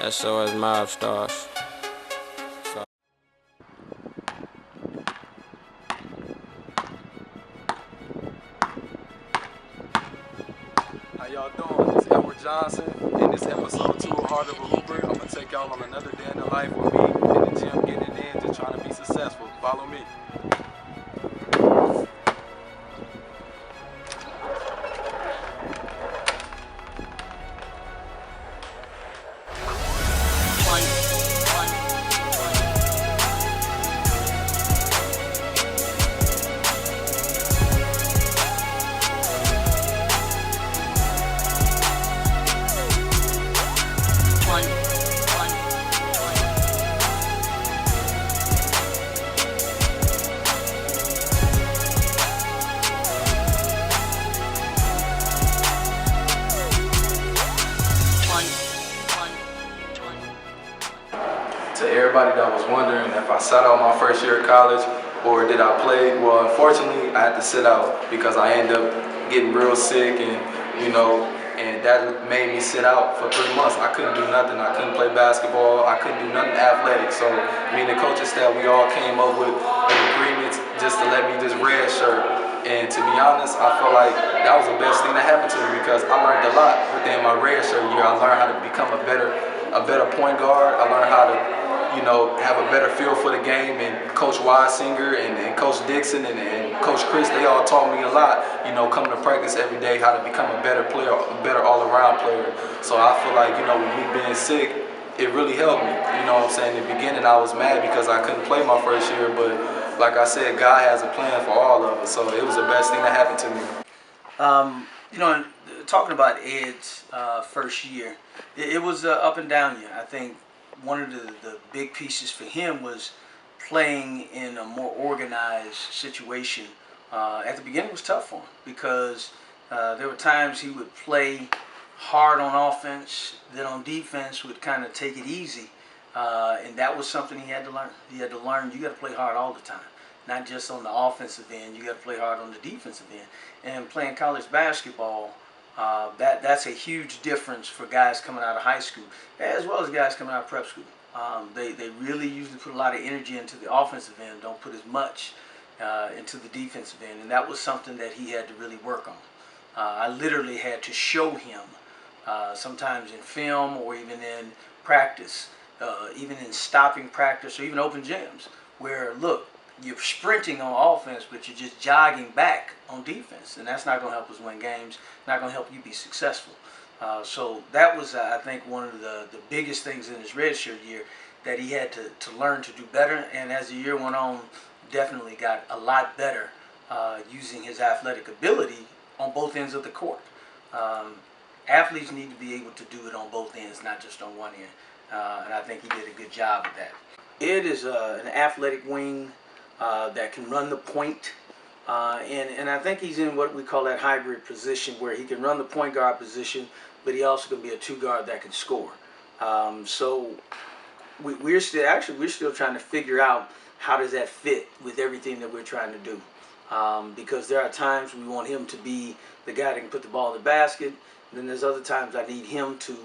SOS Mob Stars. So. How y'all doing? It's Edward Johnson. In this episode 2 of Heart of a Hooper, I'm going to take y'all on another day in the life with me in the gym, getting it in, just trying to be successful. Follow me. To everybody that was wondering if I sat out my first year of college or did I play, well, unfortunately, I had to sit out because I ended up getting real sick and that made me sit out for 3 months. I couldn't do nothing. I couldn't play basketball. I couldn't do nothing athletic. So me and the coaching staff, we all came up with an agreement just to let me just redshirt. And to be honest, I feel like that was the best thing that happened to me because I learned a lot within my redshirt year. I learned how to become a better point guard. I learned how to have a better feel for the game, and Coach Weisinger and Coach Dixon and Coach Chris, they all taught me a lot, coming to practice every day, how to become a better player, a better all-around player. So I feel like, with me being sick, it really helped me. You know what I'm saying? In the beginning, I was mad because I couldn't play my first year, but like I said, God has a plan for all of us, so it was the best thing that happened to me. Talking about Ed's first year, it was up and down year. I think one of the big pieces for him was playing in a more organized situation. At the beginning, it was tough for him because there were times he would play hard on offense, then on defense would kind of take it easy, and that was something he had to learn. He had to learn you got to play hard all the time, not just on the offensive end. You got to play hard on the defensive end. And playing college basketball, that's a huge difference for guys coming out of high school, as well as guys coming out of prep school. They really usually put a lot of energy into the offensive end, don't put as much into the defensive end, and that was something that he had to really work on. I literally had to show him, sometimes in film or even in practice, even in stopping practice or even open gyms, where, look, you're sprinting on offense, but you're just jogging back on defense, and that's not going to help us win games, not going to help you be successful. So that was, I think, one of the biggest things in his redshirt year that he had to learn to do better, and as the year went on, definitely got a lot better using his athletic ability on both ends of the court. Athletes need to be able to do it on both ends, not just on one end, and I think he did a good job of that. Ed is an athletic wing that can run the point, and I think he's in what we call that hybrid position where he can run the point guard position, but he also can be a two guard that can score. So we're still trying to figure out how does that fit with everything that we're trying to do, because there are times we want him to be the guy that can put the ball in the basket. And then there's other times I need him to,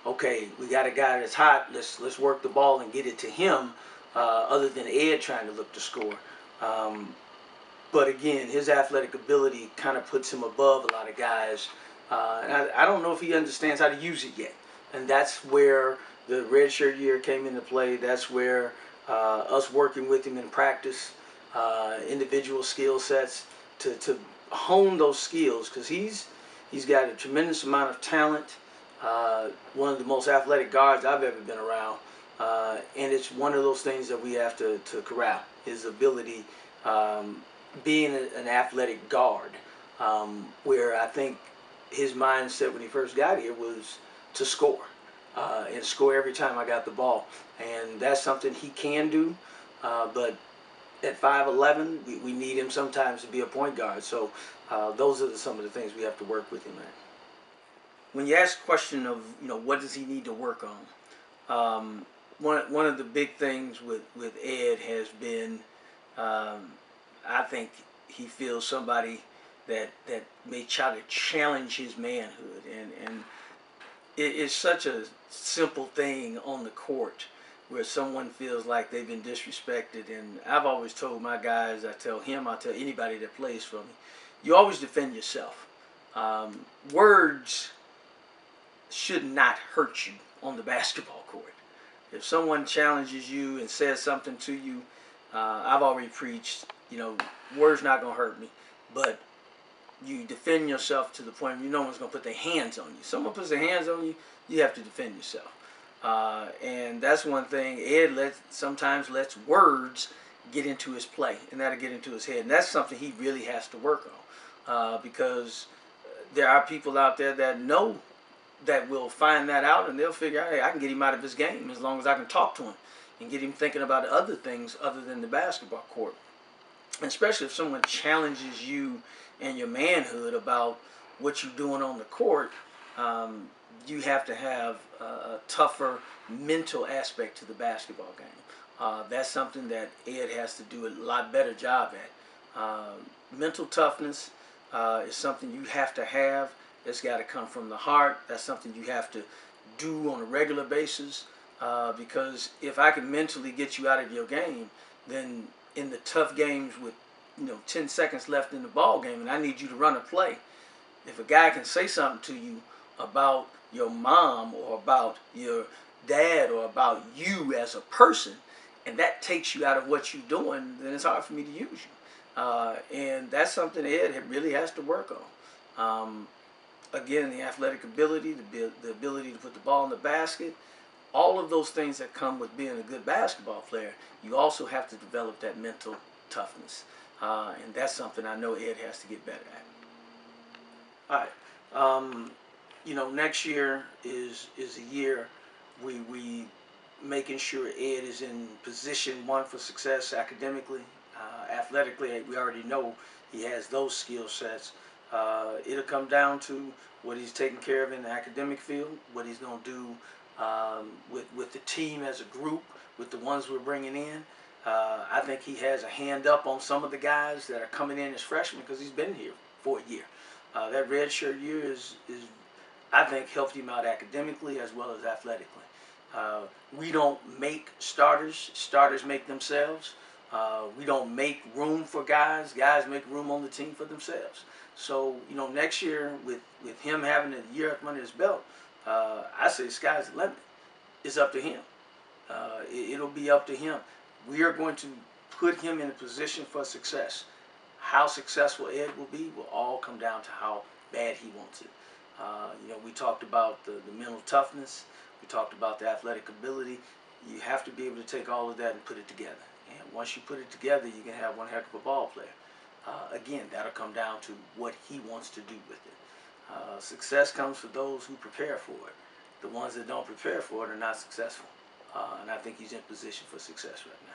okay, we got a guy that's hot, let's work the ball and get it to him, other than Ed trying to look to score. But again, his athletic ability kind of puts him above a lot of guys. And I don't know if he understands how to use it yet. And that's where the redshirt year came into play. That's where us working with him in practice, individual skill sets, to hone those skills, because he's got a tremendous amount of talent, one of the most athletic guards I've ever been around. And it's one of those things that we have to corral, his ability, being an athletic guard, where I think his mindset when he first got here was to score, and score every time I got the ball. And that's something he can do, but at 5'11", we need him sometimes to be a point guard. So those are some of the things we have to work with him at. When you ask the question of, what does he need to work on, one of the big things with Ed has been, I think he feels somebody that may try to challenge his manhood, and it's such a simple thing on the court where someone feels like they've been disrespected. And I've always told my guys, I tell anybody that plays for me, you always defend yourself. Words should not hurt you on the basketball court. If someone challenges you and says something to you, I've already preached, words not going to hurt me. But you defend yourself to the point where no one's going to put their hands on you. Someone puts their hands on you, you have to defend yourself. And that's one thing. Ed sometimes lets words get into his play, and that'll get into his head. And that's something he really has to work on, because there are people out there that will find that out, and they'll figure out, hey, I can get him out of his game as long as I can talk to him and get him thinking about other things other than the basketball court. And especially if someone challenges you and your manhood about what you're doing on the court, you have to have a tougher mental aspect to the basketball game. That's something that Ed has to do a lot better job at. Mental toughness is something you have to have. It's got to come from the heart. That's something you have to do on a regular basis, because if I can mentally get you out of your game, then in the tough games with 10 seconds left in the ball game and I need you to run a play, if a guy can say something to you about your mom or about your dad or about you as a person, and that takes you out of what you're doing, then it's hard for me to use you. And that's something Ed really has to work on. Again, the athletic ability, the ability to put the ball in the basket, all of those things that come with being a good basketball player, you also have to develop that mental toughness. And that's something I know Ed has to get better at. All right. Next year is a year we making sure Ed is in position, one, for success academically, athletically. We already know he has those skill sets. It'll come down to what he's taking care of in the academic field, what he's going to do with the team as a group, with the ones we're bringing in. I think he has a hand up on some of the guys that are coming in as freshmen because he's been here for a year. That redshirt year is I think helped him out academically as well as athletically. We don't make starters. Starters make themselves. We don't make room for guys. Guys make room on the team for themselves. So, next year with him having a year up under his belt, I say the sky's the limit. It's up to him. It'll be up to him. We are going to put him in a position for success. How successful Ed will be will all come down to how bad he wants it. We talked about the mental toughness. We talked about the athletic ability. You have to be able to take all of that and put it together. And once you put it together, you can have one heck of a ball player. Again, that'll come down to what he wants to do with it. Success comes for those who prepare for it. The ones that don't prepare for it are not successful. And I think he's in position for success right now.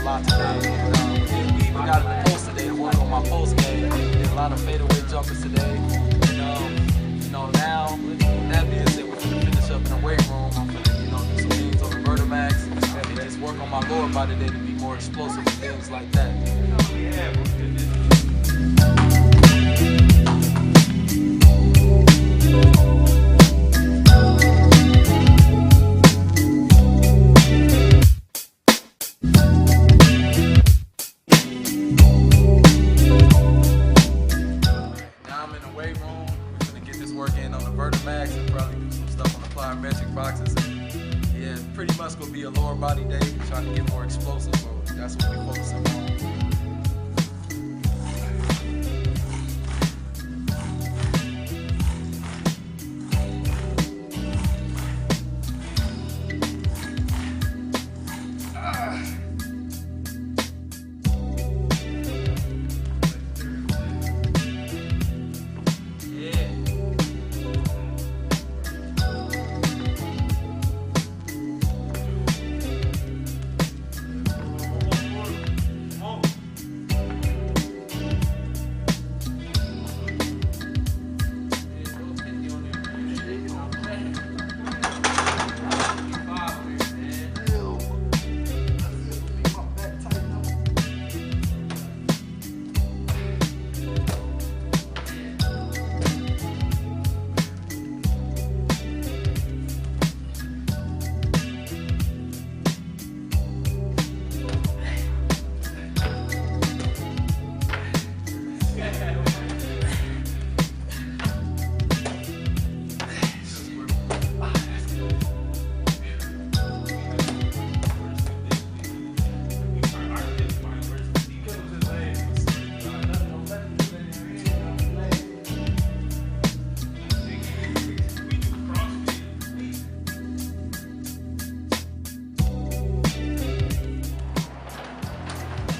a lot today. And we even got in the post today to work on my post game. Did a lot of fadeaway jumpers today. Now, with that being said, we're going to finish up in the weight room. I'm going to, do some things on the Vertimax and just work on my lower body today to be more explosive and things like that. Working on the Vertimax and probably do some stuff on the plyometric boxes. And yeah, pretty much gonna be a lower body day, trying to get more explosive. So that's what we're focusing on.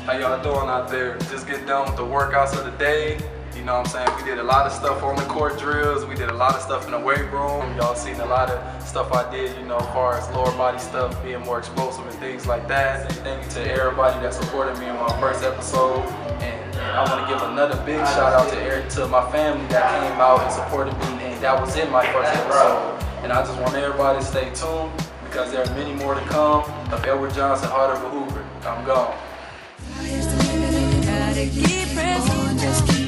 How y'all doing out there? Just get done with the workouts of the day. You know what I'm saying? We did a lot of stuff on the court drills. We did a lot of stuff in the weight room. Y'all seen a lot of stuff I did, as far as lower body stuff, being more explosive and things like that. Thank you to everybody that supported me in my first episode. And I want to give another big shout out to my family that came out and supported me, and that was in my first episode. And I just want everybody to stay tuned because there are many more to come of Edward Johnson, Heart of a Hooper. I'm gone. Gotta keep pressing.